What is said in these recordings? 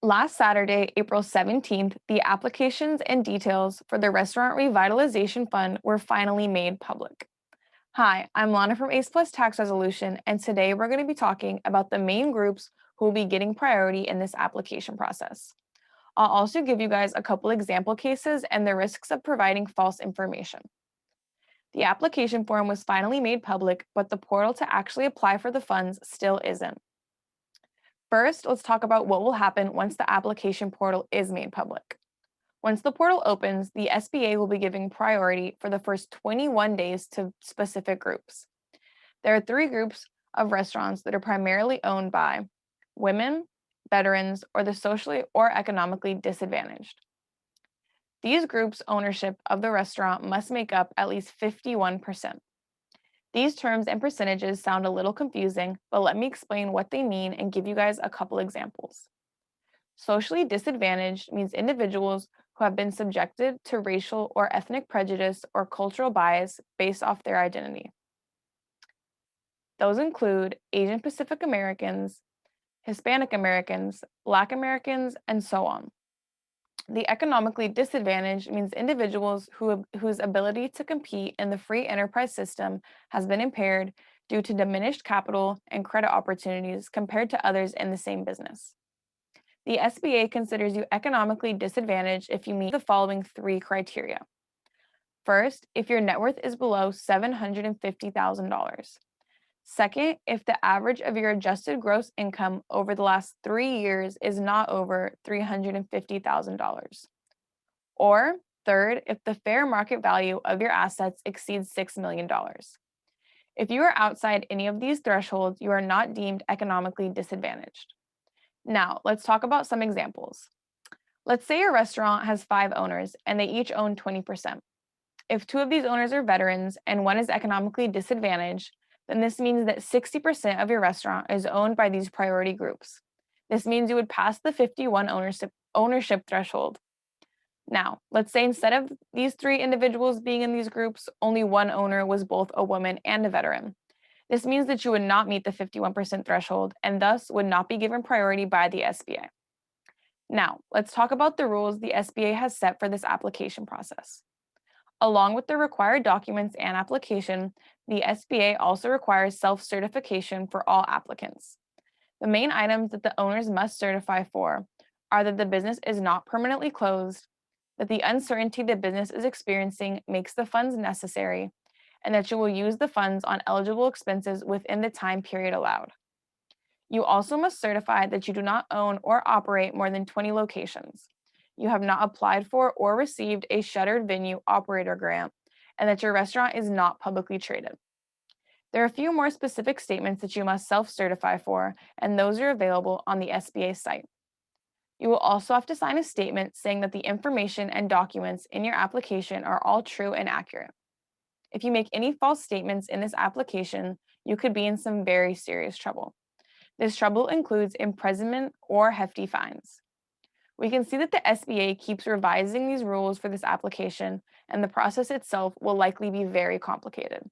Last Saturday, April 17th, the applications and details for the Restaurant Revitalization Fund were finally made public. Hi, I'm Lana from ACE Plus Tax Resolution, and today we're going to be talking about the main groups who will be getting priority in this application process. I'll also give you guys a couple example cases and the risks of providing false information. The application form was finally made public, but the portal to actually apply for the funds still isn't. First, let's talk about what will happen once the application portal is made public. Once the portal opens, the SBA will be giving priority for the first 21 days to specific groups. There are 3 groups of restaurants that are primarily owned by women, veterans, or the socially or economically disadvantaged. These groups' ownership of the restaurant must make up at least 51%. These terms and percentages sound a little confusing, but let me explain what they mean and give you guys a couple examples. Socially disadvantaged means individuals who have been subjected to racial or ethnic prejudice or cultural bias based off their identity. Those include Asian Pacific Americans, Hispanic Americans, Black Americans, and so on. The economically disadvantaged means individuals whose ability to compete in the free enterprise system has been impaired due to diminished capital and credit opportunities compared to others in the same business. The SBA considers you economically disadvantaged if you meet the following 3 criteria. First, if your net worth is below $750,000. Second, if the average of your adjusted gross income over the last 3 years is not over $350,000. Or third, if the fair market value of your assets exceeds $6 million. If you are outside any of these thresholds, you are not deemed economically disadvantaged. Now, let's talk about some examples. Let's say your restaurant has 5 owners and they each own 20%. If 2 of these owners are veterans and 1 is economically disadvantaged, then this means that 60% of your restaurant is owned by these priority groups. This means you would pass the 51 ownership threshold. Now, let's say instead of these 3 individuals being in these groups, only 1 owner was both a woman and a veteran. This means that you would not meet the 51% threshold and thus would not be given priority by the SBA. Now, let's talk about the rules the SBA has set for this application process. Along with the required documents and application, the SBA also requires self-certification for all applicants. The main items that the owners must certify for are that the business is not permanently closed, that the uncertainty the business is experiencing makes the funds necessary, and that you will use the funds on eligible expenses within the time period allowed. You also must certify that you do not own or operate more than 20 locations. You have not applied for or received a shuttered venue operator grant, and that your restaurant is not publicly traded. There are a few more specific statements that you must self-certify for, and those are available on the SBA site. You will also have to sign a statement saying that the information and documents in your application are all true and accurate. If you make any false statements in this application, you could be in some very serious trouble. This trouble includes imprisonment or hefty fines. We can see that the SBA keeps revising these rules for this application, and the process itself will likely be very complicated.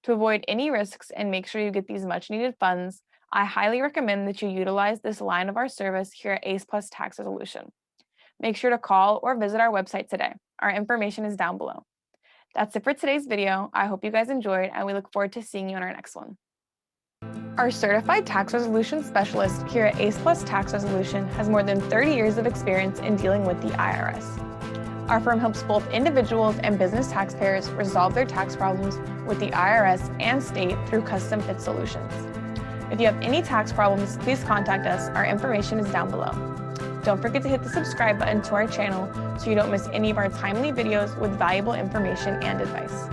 To avoid any risks and make sure you get these much-needed funds, I highly recommend that you utilize this line of our service here at ACE Plus Tax Resolution. Make sure to call or visit our website today. Our information is down below. That's it for today's video. I hope you guys enjoyed, and we look forward to seeing you in our next one. Our certified tax resolution specialist here at ACE Plus Tax Resolution has more than 30 years of experience in dealing with the IRS. Our firm helps both individuals and business taxpayers resolve their tax problems with the IRS and state through custom fit solutions. If you have any tax problems, please contact us. Our information is down below. Don't forget to hit the subscribe button to our channel so you don't miss any of our timely videos with valuable information and advice.